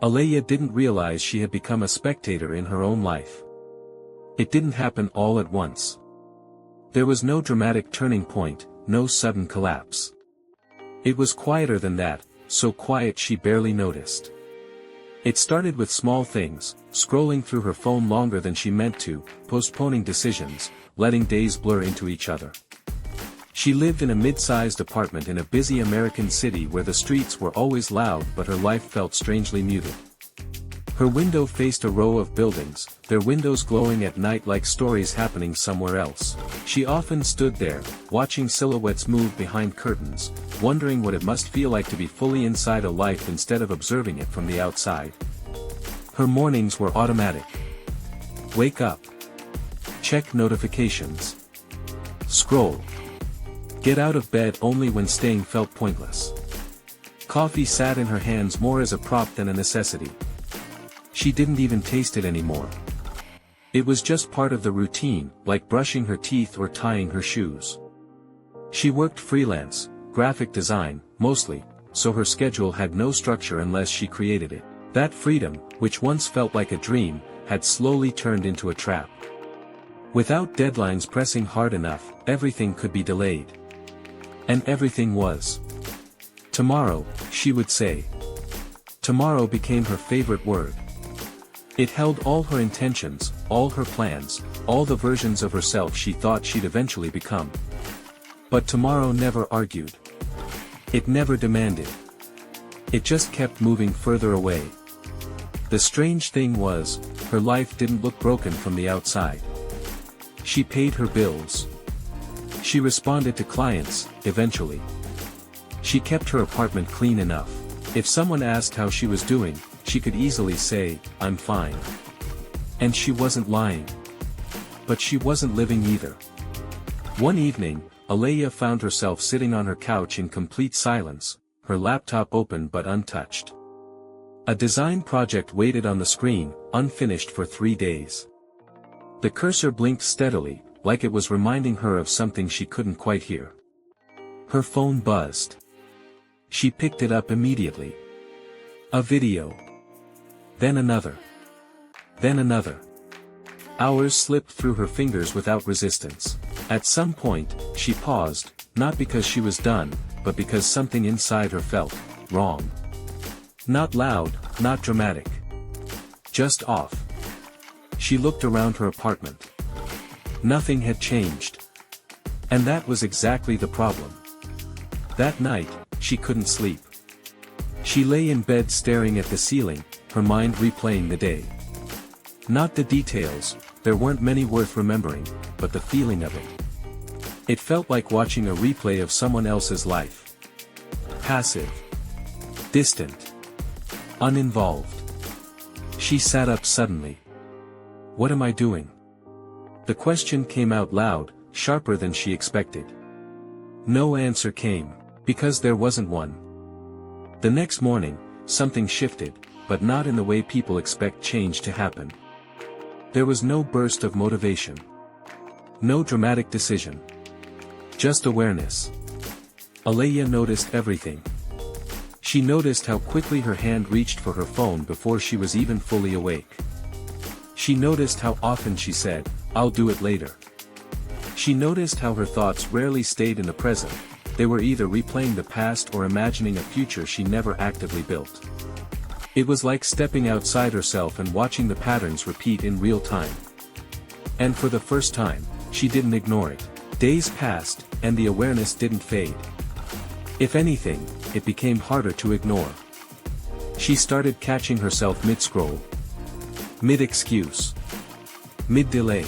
Alaya didn't realize she had become a spectator in her own life. It didn't happen all at once. There was no dramatic turning point, no sudden collapse. It was quieter than that, so quiet she barely noticed. It started with small things, scrolling through her phone longer than she meant to, postponing decisions, letting days blur into each other. She lived in a mid-sized apartment in a busy American city where the streets were always loud but her life felt strangely muted. Her window faced a row of buildings, their windows glowing at night like stories happening somewhere else. She often stood there, watching silhouettes move behind curtains, wondering what it must feel like to be fully inside a life instead of observing it from the outside. Her mornings were automatic. Wake up. Check notifications. Scroll. Get out of bed only when staying felt pointless. Coffee sat in her hands more as a prop than a necessity. She didn't even taste it anymore. It was just part of the routine, like brushing her teeth or tying her shoes. She worked freelance, graphic design, mostly, so her schedule had no structure unless she created it. That freedom, which once felt like a dream, had slowly turned into a trap. Without deadlines pressing hard enough, everything could be delayed. And everything was. Tomorrow, she would say. Tomorrow became her favorite word. It held all her intentions, all her plans, all the versions of herself she thought she'd eventually become. But tomorrow never argued. It never demanded. It just kept moving further away. The strange thing was, her life didn't look broken from the outside. She paid her bills. She responded to clients, eventually. She kept her apartment clean enough. If someone asked how she was doing, she could easily say, "I'm fine." And she wasn't lying. But she wasn't living either. One evening, Alaya found herself sitting on her couch in complete silence, her laptop open but untouched. A design project waited on the screen, unfinished for 3 days. The cursor blinked steadily, like it was reminding her of something she couldn't quite hear. Her phone buzzed. She picked it up immediately. A video. Then another. Then another. Hours slipped through her fingers without resistance. At some point, she paused, not because she was done, but because something inside her felt wrong. Not loud, not dramatic. Just off. She looked around her apartment. Nothing had changed. And that was exactly the problem. That night, she couldn't sleep. She lay in bed staring at the ceiling, her mind replaying the day. Not the details, there weren't many worth remembering, but the feeling of it. It felt like watching a replay of someone else's life. Passive. Distant. Uninvolved. She sat up suddenly. What am I doing? The question came out loud, sharper than she expected. No answer came, because there wasn't one. The next morning, something shifted, but not in the way people expect change to happen. There was no burst of motivation. No dramatic decision. Just awareness. Alaya noticed everything. She noticed how quickly her hand reached for her phone before she was even fully awake. She noticed how often she said, "I'll do it later." She noticed how her thoughts rarely stayed in the present. They were either replaying the past or imagining a future she never actively built. It was like stepping outside herself and watching the patterns repeat in real time. And for the first time, she didn't ignore it. Days passed, and the awareness didn't fade. If anything, it became harder to ignore. She started catching herself mid-scroll. Mid-excuse. Mid-delay.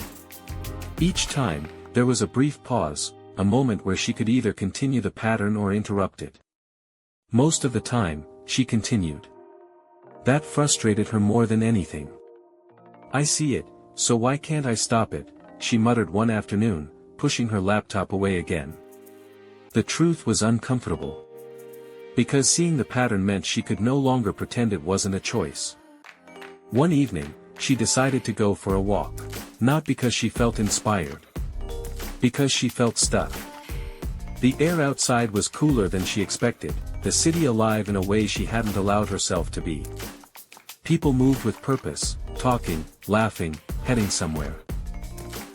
Each time, there was a brief pause, a moment where she could either continue the pattern or interrupt it. Most of the time, she continued. That frustrated her more than anything. "I see it, so why can't I stop it?" she muttered one afternoon, pushing her laptop away again. The truth was uncomfortable. Because seeing the pattern meant she could no longer pretend it wasn't a choice. One evening, she decided to go for a walk. Not because she felt inspired. Because she felt stuck. The air outside was cooler than she expected, the city alive in a way she hadn't allowed herself to be. People moved with purpose, talking, laughing, heading somewhere.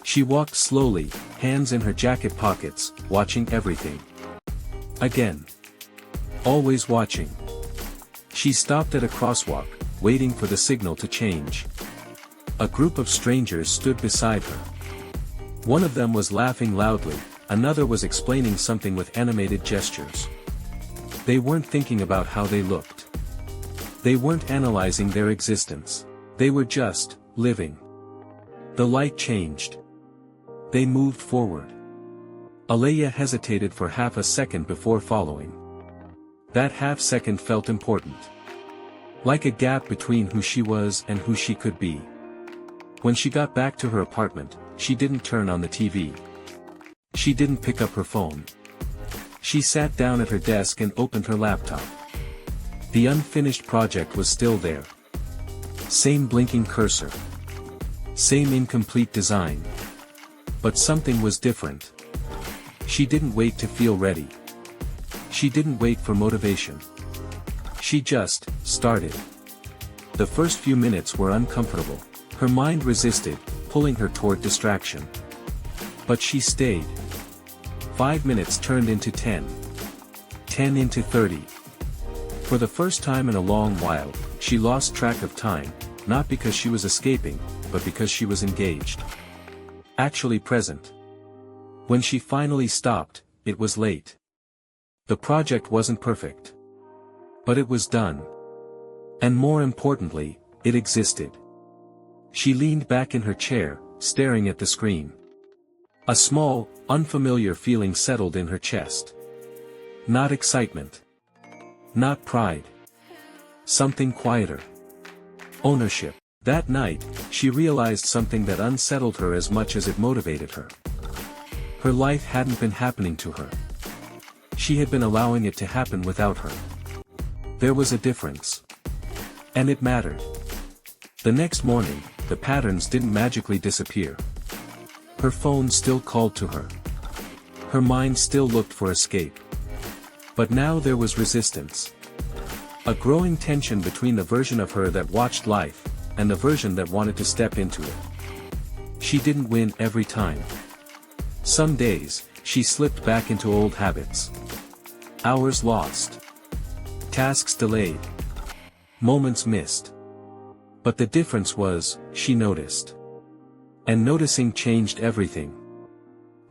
She walked slowly, hands in her jacket pockets, watching everything. Again. Always watching. She stopped at a crosswalk, waiting for the signal to change. A group of strangers stood beside her. One of them was laughing loudly, another was explaining something with animated gestures. They weren't thinking about how they looked. They weren't analyzing their existence. They were just living. The light changed. They moved forward. Alaya hesitated for half a second before following. That half second felt important. Like a gap between who she was and who she could be. When she got back to her apartment, she didn't turn on the TV. She didn't pick up her phone. She sat down at her desk and opened her laptop. The unfinished project was still there. Same blinking cursor. Same incomplete design. But something was different. She didn't wait to feel ready. She didn't wait for motivation. She just started. The first few minutes were uncomfortable. Her mind resisted, pulling her toward distraction. But she stayed. 5 minutes turned into 10. 10 into 30. For the first time in a long while, she lost track of time, not because she was escaping, but because she was engaged. Actually present. When she finally stopped, it was late. The project wasn't perfect. But it was done. And more importantly, it existed. She leaned back in her chair, staring at the screen. A small, unfamiliar feeling settled in her chest. Not excitement. Not pride. Something quieter. Ownership. That night, she realized something that unsettled her as much as it motivated her. Her life hadn't been happening to her. She had been allowing it to happen without her. There was a difference. And it mattered. The next morning, the patterns didn't magically disappear. Her phone still called to her. Her mind still looked for escape. But now there was resistance. A growing tension between the version of her that watched life, and the version that wanted to step into it. She didn't win every time. Some days, she slipped back into old habits. Hours lost. Tasks delayed. Moments missed. But the difference was, she noticed. And noticing changed everything.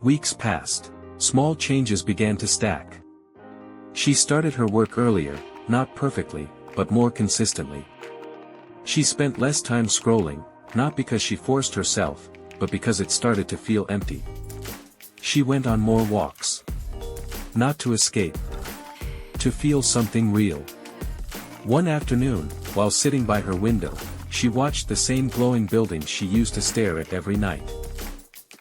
Weeks passed. Small changes began to stack. She started her work earlier, not perfectly, but more consistently. She spent less time scrolling, not because she forced herself, but because it started to feel empty. She went on more walks. Not to escape. To feel something real. One afternoon, while sitting by her window, she watched the same glowing buildings she used to stare at every night.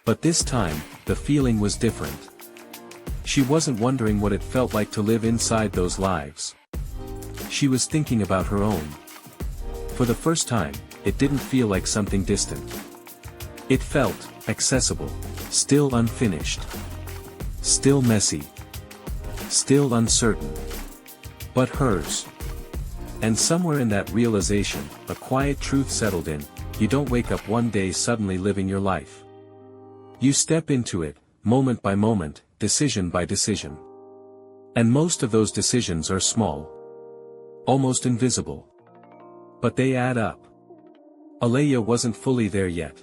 But this time, the feeling was different. She wasn't wondering what it felt like to live inside those lives. She was thinking about her own. For the first time, it didn't feel like something distant. It felt accessible, still unfinished. Still messy. Still uncertain. But hers. And somewhere in that realization, a quiet truth settled in: you don't wake up one day suddenly living your life. You step into it, moment by moment, decision by decision. And most of those decisions are small. Almost invisible. But they add up. Alaya wasn't fully there yet.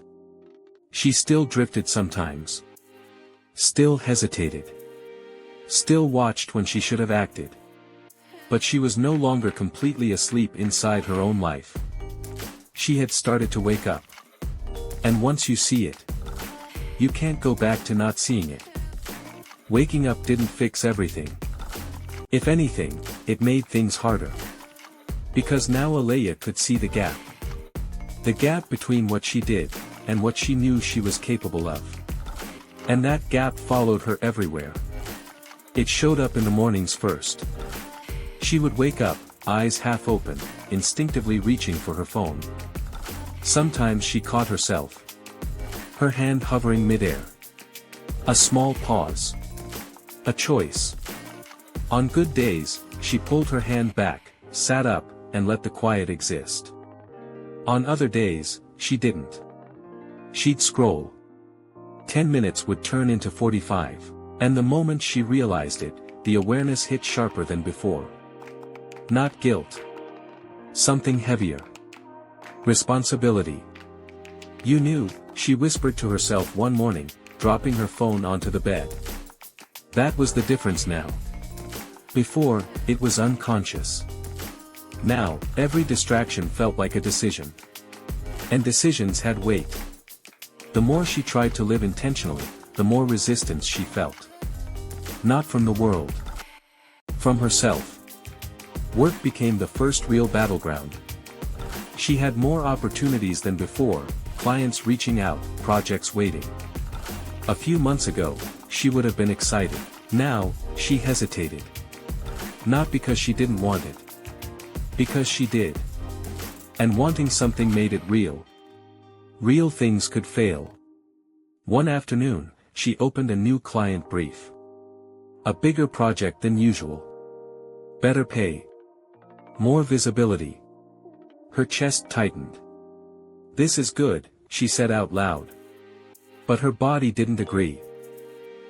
She still drifted sometimes. Still hesitated. Still watched when she should have acted. But she was no longer completely asleep inside her own life. She had started to wake up. And once you see it, you can't go back to not seeing it. Waking up didn't fix everything. If anything, it made things harder. Because now Alaya could see the gap. The gap between what she did, and what she knew she was capable of. And that gap followed her everywhere. It showed up in the mornings first. She would wake up, eyes half open, instinctively reaching for her phone. Sometimes she caught herself. Her hand hovering midair. A small pause. A choice. On good days, she pulled her hand back, sat up, and let the quiet exist. On other days, she didn't. She'd scroll. 10 minutes would turn into 45, and the moment she realized it, the awareness hit sharper than before. Not guilt. Something heavier. Responsibility. "You knew," she whispered to herself one morning, dropping her phone onto the bed. That was the difference now. Before, it was unconscious. Now, every distraction felt like a decision. And decisions had weight. The more she tried to live intentionally, the more resistance she felt. Not from the world. From herself. Work became the first real battleground. She had more opportunities than before, clients reaching out, projects waiting. A few months ago, she would have been excited. Now, she hesitated. Not because she didn't want it. Because she did. And wanting something made it real. Real things could fail. One afternoon, she opened a new client brief. A bigger project than usual. Better pay. More visibility. Her chest tightened. "This is good," she said out loud. But her body didn't agree.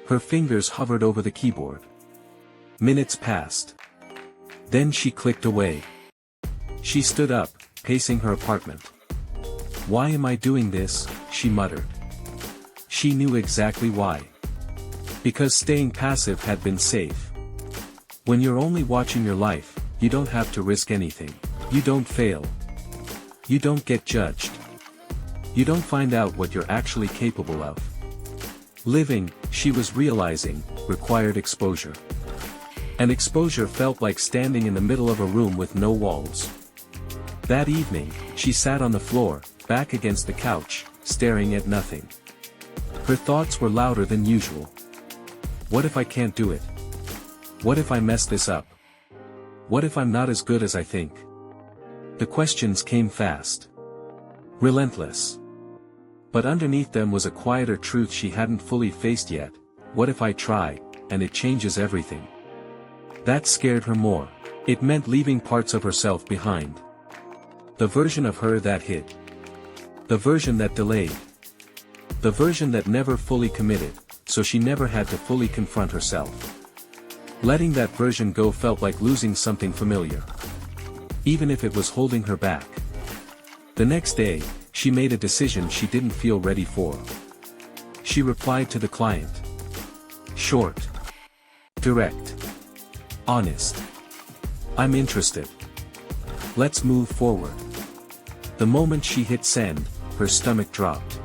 Her fingers hovered over the keyboard. Minutes passed. Then she clicked away. She stood up, pacing her apartment. "Why am I doing this?" she muttered. She knew exactly why. Because staying passive had been safe. When you're only watching your life, you don't have to risk anything. You don't fail. You don't get judged. You don't find out what you're actually capable of. Living, she was realizing, required exposure. And exposure felt like standing in the middle of a room with no walls. That evening, she sat on the floor, back against the couch, staring at nothing. Her thoughts were louder than usual. What if I can't do it? What if I mess this up? What if I'm not as good as I think? The questions came fast. Relentless. But underneath them was a quieter truth she hadn't fully faced yet. What if I try, and it changes everything? That scared her more. It meant leaving parts of herself behind. The version of her that hid. The version that delayed. The version that never fully committed, so she never had to fully confront herself. Letting that version go felt like losing something familiar. Even if it was holding her back. The next day, she made a decision she didn't feel ready for. She replied to the client. Short. Direct. Honest. "I'm interested. Let's move forward." The moment she hit send, her stomach dropped.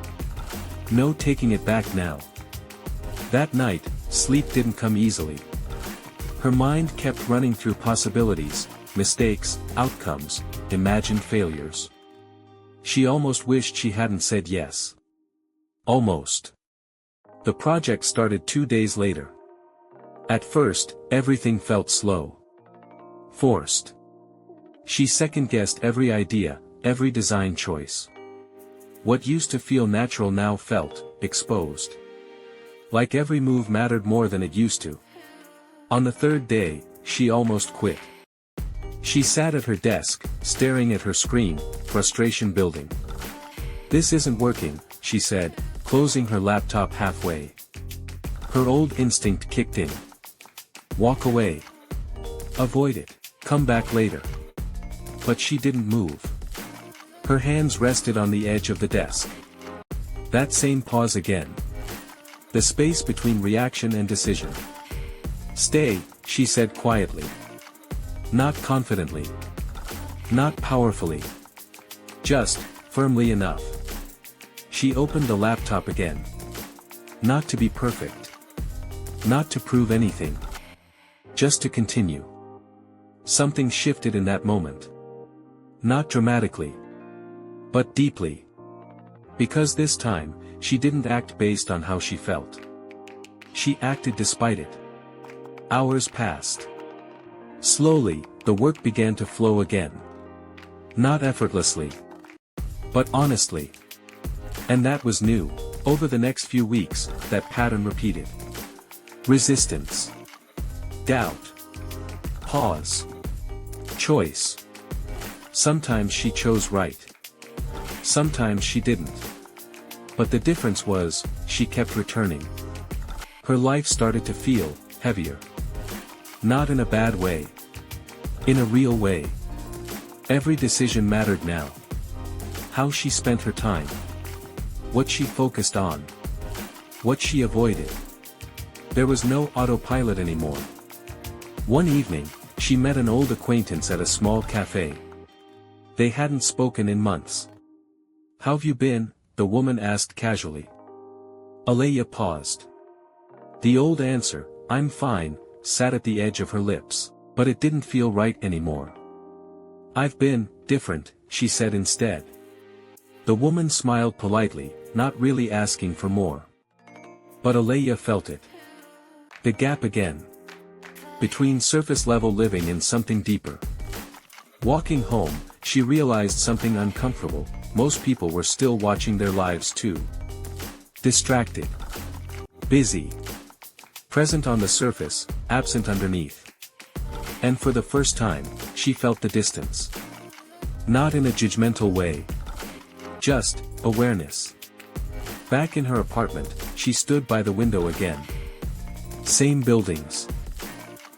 No taking it back now. That night, sleep didn't come easily. Her mind kept running through possibilities, mistakes, outcomes, imagined failures. She almost wished she hadn't said yes. Almost. The project started 2 days later. At first, everything felt slow. Forced. She second-guessed every idea, every design choice. What used to feel natural now felt exposed. Like every move mattered more than it used to. On the third day, she almost quit. She sat at her desk, staring at her screen, frustration building. "This isn't working," she said, closing her laptop halfway. Her old instinct kicked in. Walk away. Avoid it. Come back later. But she didn't move. Her hands rested on the edge of the desk. That same pause again. The space between reaction and decision. "Stay," she said quietly. Not confidently. Not powerfully. Just, firmly enough. She opened the laptop again. Not to be perfect. Not to prove anything. Just to continue. Something shifted in that moment. Not dramatically. But deeply. Because this time, she didn't act based on how she felt. She acted despite it. Hours passed. Slowly, the work began to flow again. Not effortlessly. But honestly. And that was new. Over the next few weeks, that pattern repeated. Resistance. Doubt. Pause. Choice. Sometimes she chose right. Sometimes she didn't. But the difference was, she kept returning. Her life started to feel heavier. Not in a bad way. In a real way. Every decision mattered now. How she spent her time. What she focused on. What she avoided. There was no autopilot anymore. One evening, she met an old acquaintance at a small cafe. They hadn't spoken in months. "How've you been?" the woman asked casually. Alaya paused. The old answer, "I'm fine," sat at the edge of her lips, but it didn't feel right anymore. "I've been different," she said instead. The woman smiled politely, not really asking for more. But Alaya felt it. The gap again. Between surface-level living and something deeper. Walking home, she realized something uncomfortable: most people were still watching their lives too. Distracted. Busy. Present on the surface, absent underneath. And for the first time, she felt the distance. Not in a judgmental way. Just awareness. Back in her apartment, she stood by the window again. Same buildings.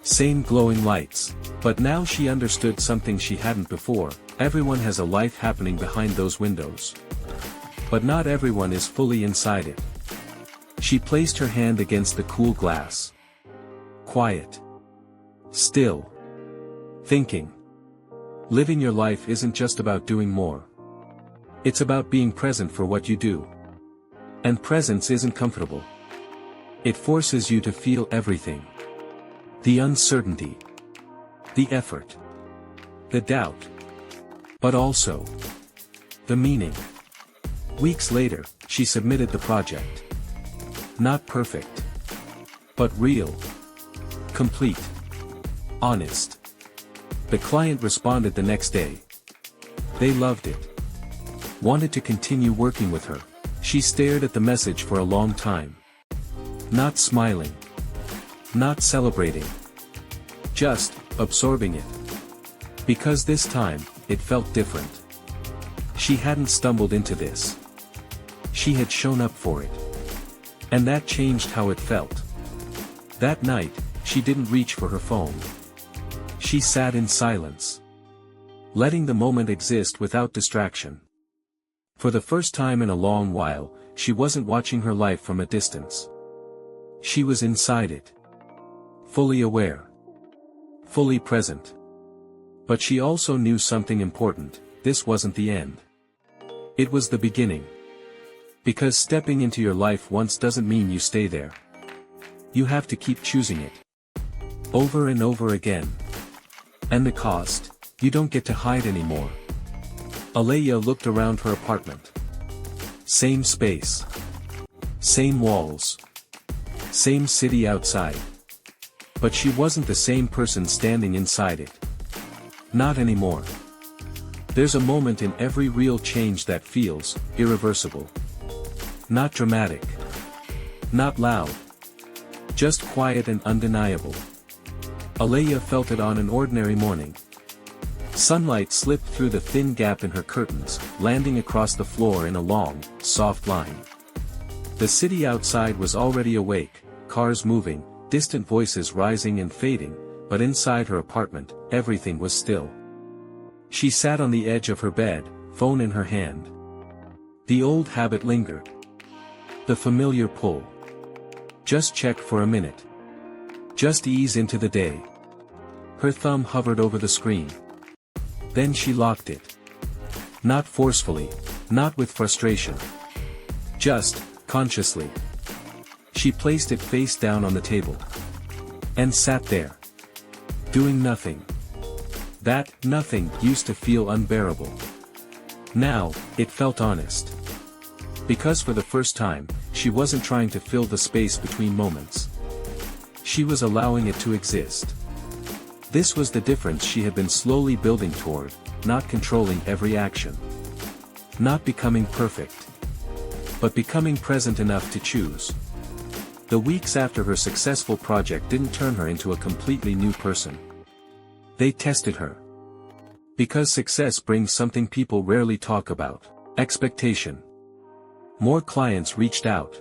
Same glowing lights. But now she understood something she hadn't before: everyone has a life happening behind those windows. But not everyone is fully inside it. She placed her hand against the cool glass. Quiet. Still. Thinking. Living your life isn't just about doing more. It's about being present for what you do. And presence isn't comfortable. It forces you to feel everything. The uncertainty. The effort. The doubt. But also the meaning. Weeks later, she submitted the project. Not perfect. But real. Complete. Honest. The client responded the next day. They loved it. Wanted to continue working with her. She stared at the message for a long time. Not smiling. Not celebrating. Just absorbing it. Because this time, it felt different. She hadn't stumbled into this. She had shown up for it. And that changed how it felt. That night, she didn't reach for her phone. She sat in silence. Letting the moment exist without distraction. For the first time in a long while, she wasn't watching her life from a distance. She was inside it. Fully aware. Fully present. But she also knew something important: this wasn't the end. It was the beginning. Because stepping into your life once doesn't mean you stay there. You have to keep choosing it. Over and over again. And the cost: you don't get to hide anymore. Alaya looked around her apartment. Same space. Same walls. Same city outside. But she wasn't the same person standing inside it. Not anymore. There's a moment in every real change that feels irreversible. Not dramatic. Not loud. Just quiet and undeniable. Alaya felt it on an ordinary morning. Sunlight slipped through the thin gap in her curtains, landing across the floor in a long, soft line. The city outside was already awake, cars moving, distant voices rising and fading, but inside her apartment, everything was still. She sat on the edge of her bed, phone in her hand. The old habit lingered. The familiar pull. Just check for a minute. Just ease into the day. Her thumb hovered over the screen. Then she locked it. Not forcefully, not with frustration. Just, consciously. She placed it face down on the table. And sat there. Doing nothing. That nothing used to feel unbearable. Now, it felt honest. Because for the first time, she wasn't trying to fill the space between moments. She was allowing it to exist. This was the difference she had been slowly building toward: not controlling every action. Not becoming perfect. But becoming present enough to choose. The weeks after her successful project didn't turn her into a completely new person. They tested her. Because success brings something people rarely talk about: Expectation. More clients reached out.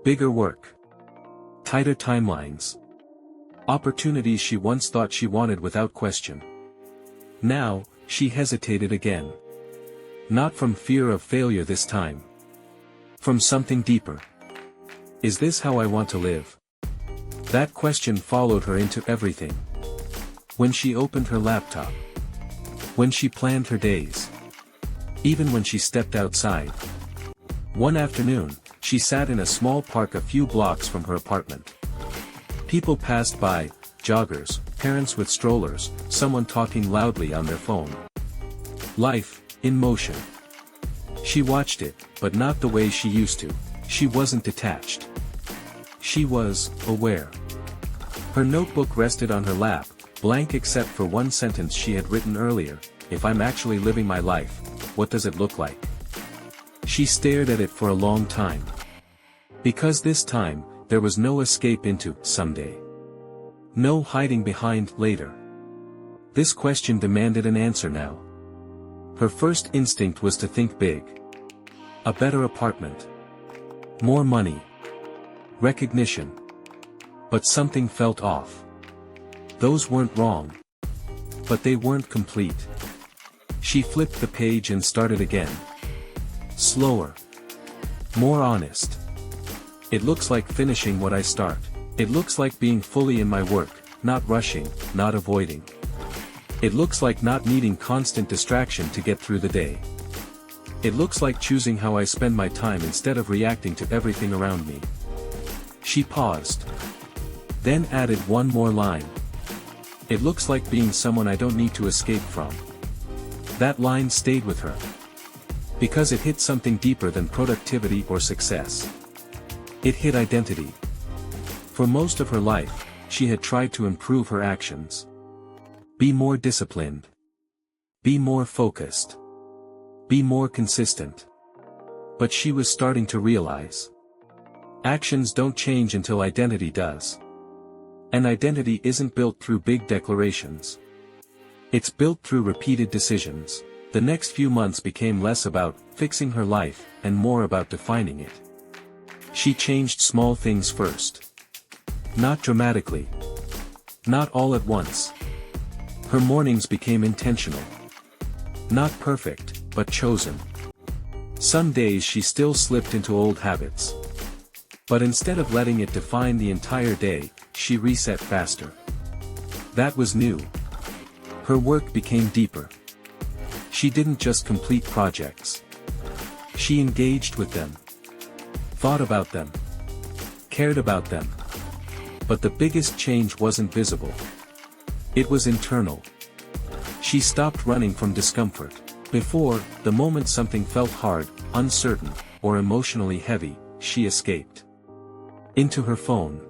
Bigger work. Tighter timelines. Opportunities she once thought she wanted without question. Now, she hesitated again. Not from fear of failure this time. From something deeper. Is this how I want to live? That question followed her into everything. When she opened her laptop. When she planned her days. Even when she stepped outside. One afternoon, she sat in a small park a few blocks from her apartment. People passed by, joggers, parents with strollers, someone talking loudly on their phone. Life, in motion. She watched it, but not the way she used to. She wasn't detached. She was aware. Her notebook rested on her lap, blank except for one sentence she had written earlier: if I'm actually living my life, what does it look like? She stared at it for a long time. Because this time, there was no escape into someday. No hiding behind later. This question demanded an answer now. Her first instinct was to think big. A better apartment. More money. Recognition. But something felt off. Those weren't wrong. But they weren't complete. She flipped the page and started again. Slower. More honest. It looks like finishing what I start. It looks like being fully in my work, not rushing, not avoiding. It looks like not needing constant distraction to get through the day. It looks like choosing how I spend my time instead of reacting to everything around me. She paused. Then added one more line. It looks like being someone I don't need to escape from. That line stayed with her. Because it hit something deeper than productivity or success. It hit identity. For most of her life, she had tried to improve her actions. Be more disciplined. Be more focused. Be more consistent. But she was starting to realize. Actions don't change until identity does. And identity isn't built through big declarations. It's built through repeated decisions. The next few months became less about fixing her life and more about defining it. She changed small things first. Not dramatically. Not all at once. Her mornings became intentional. Not perfect, but chosen. Some days she still slipped into old habits. But instead of letting it define the entire day, she reset faster. That was new. Her work became deeper. She didn't just complete projects. She engaged with them. Thought about them. Cared about them. But the biggest change wasn't visible. It was internal. She stopped running from discomfort. Before, the moment something felt hard, uncertain, or emotionally heavy, she escaped. Into her phone.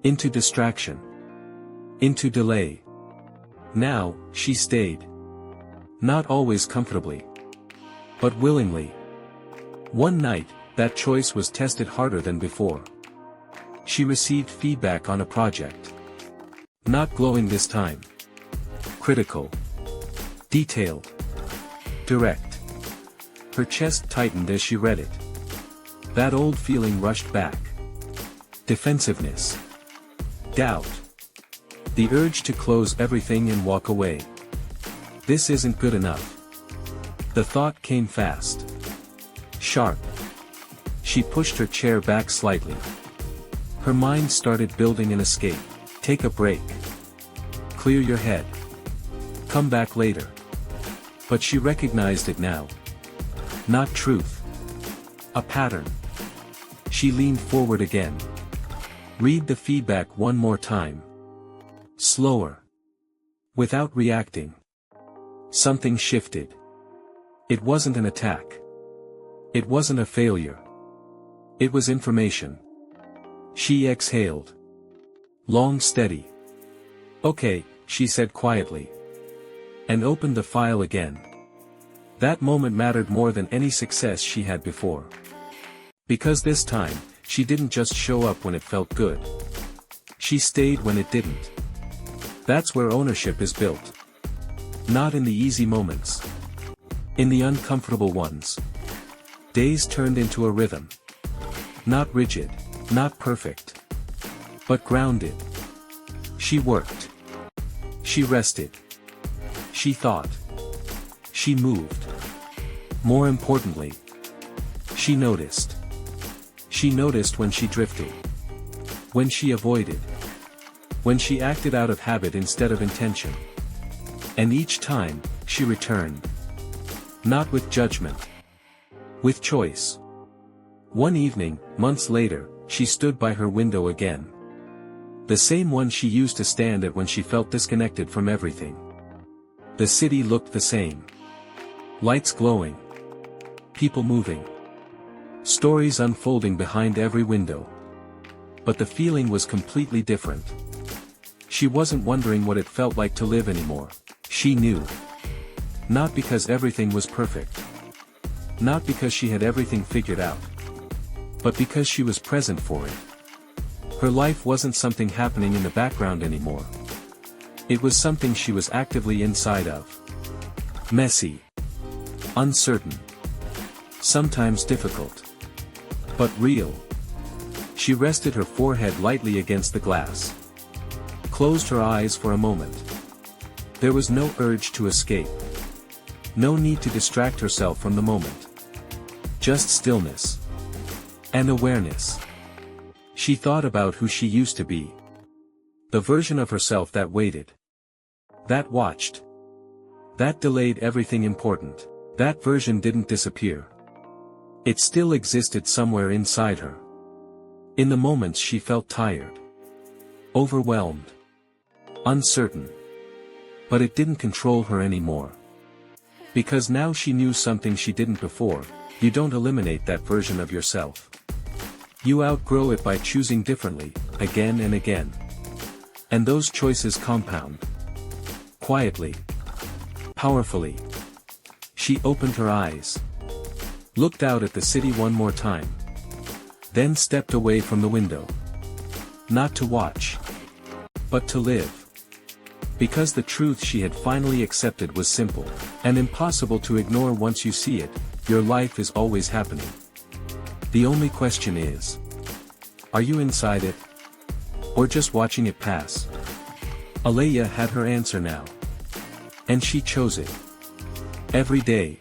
Into distraction. Into delay. Now, she stayed. Not always comfortably. But willingly. One night, that choice was tested harder than before. She received feedback on a project. Not glowing this time. Critical. Detailed. Direct. Her chest tightened as she read it. That old feeling rushed back. Defensiveness. Doubt. The urge to close everything and walk away. This isn't good enough. The thought came fast. Sharp. She pushed her chair back slightly. Her mind started building an escape. Take a break. Clear your head. Come back later. But she recognized it now. Not truth. A pattern. She leaned forward again. Read the feedback one more time. Slower. Without reacting. Something shifted. It wasn't an attack. It wasn't a failure. It was information. She exhaled. Long, steady. Okay, she said quietly. And opened the file again. That moment mattered more than any success she had before. Because this time, she didn't just show up when it felt good. She stayed when it didn't. That's where ownership is built. Not in the easy moments. In the uncomfortable ones, days turned into a rhythm. Not rigid, not perfect, but grounded. She worked. She rested. She thought. She moved. More importantly, she noticed. She noticed when she drifted. When she avoided. When she acted out of habit instead of intention. And each time, she returned. Not with judgment. With choice. One evening, months later, she stood by her window again. The same one she used to stand at when she felt disconnected from everything. The city looked the same. Lights glowing. People moving. Stories unfolding behind every window. But the feeling was completely different. She wasn't wondering what it felt like to live anymore. She knew. Not because everything was perfect. Not because she had everything figured out. But because she was present for it. Her life wasn't something happening in the background anymore. It was something she was actively inside of. Messy. Uncertain. Sometimes difficult. But real. She rested her forehead lightly against the glass. Closed her eyes for a moment. There was no urge to escape. No need to distract herself from the moment. Just stillness. And awareness. She thought about who she used to be. The version of herself that waited. That watched. That delayed everything important. That version didn't disappear. It still existed somewhere inside her. In the moments she felt tired. Overwhelmed. Uncertain. But it didn't control her anymore. Because now she knew something she didn't before: you don't eliminate that version of yourself. You outgrow it by choosing differently, again and again. And those choices compound. Quietly. Powerfully. She opened her eyes. Looked out at the city one more time. Then stepped away from the window. Not to watch. But to live. Because the truth she had finally accepted was simple, and impossible to ignore once you see it: your life is always happening. The only question is, are you inside it? Or just watching it pass? Alaya had her answer now. And she chose it. Every day.